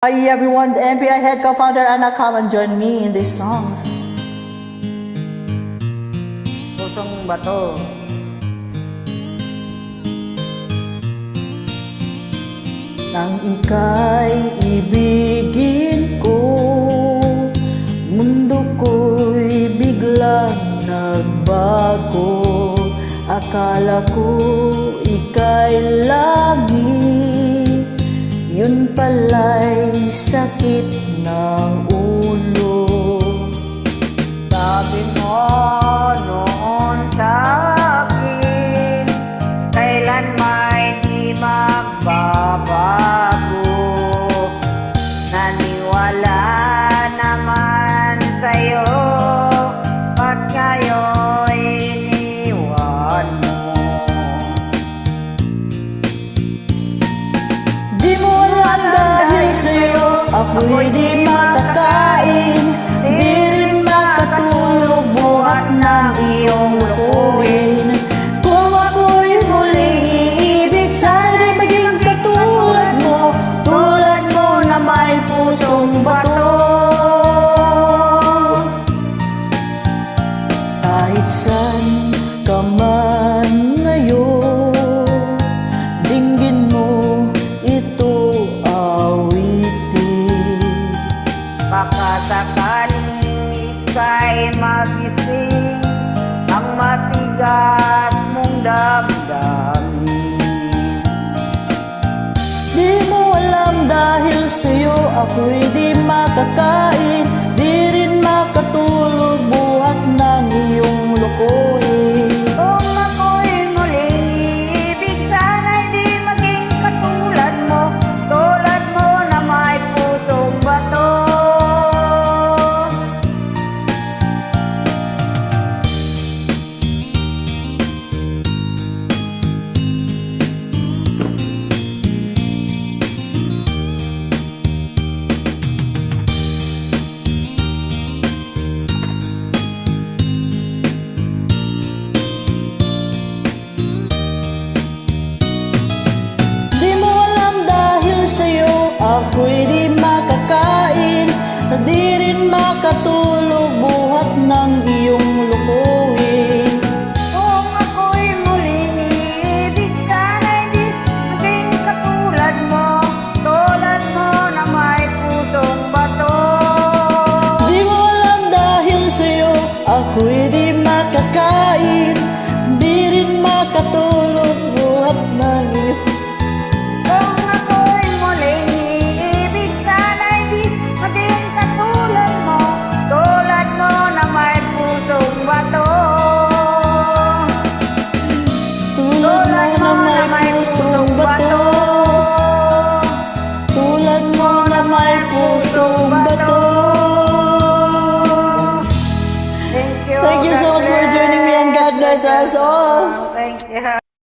Hi everyone, the MPI head co-founder Anna, come and join me in these songs. Pusong bato. Nang ika'y ibigin ko, mundo ko'y biglang nagbago. Akala ko ika'y langit, yun pala'y sakit ng ulo. Sabi mo noon sa akin, kailan may di magbabago. Naniwala naman sa'yo, ba't ngayon iniwan mo? Di mo alam dahil sa'yo ako'y di makakain, di rin makatulog buhat ng iyong lokohin. Kung ako'y muling iibig, sana'y maging katulad mo na may pusong bato. Kahit saan ka man ngayon, dinggin mo ito awitin. Baka sakaling ika'y magising, ang matigas mong damdamin. Di mo alam dahil sa'yo ako'y di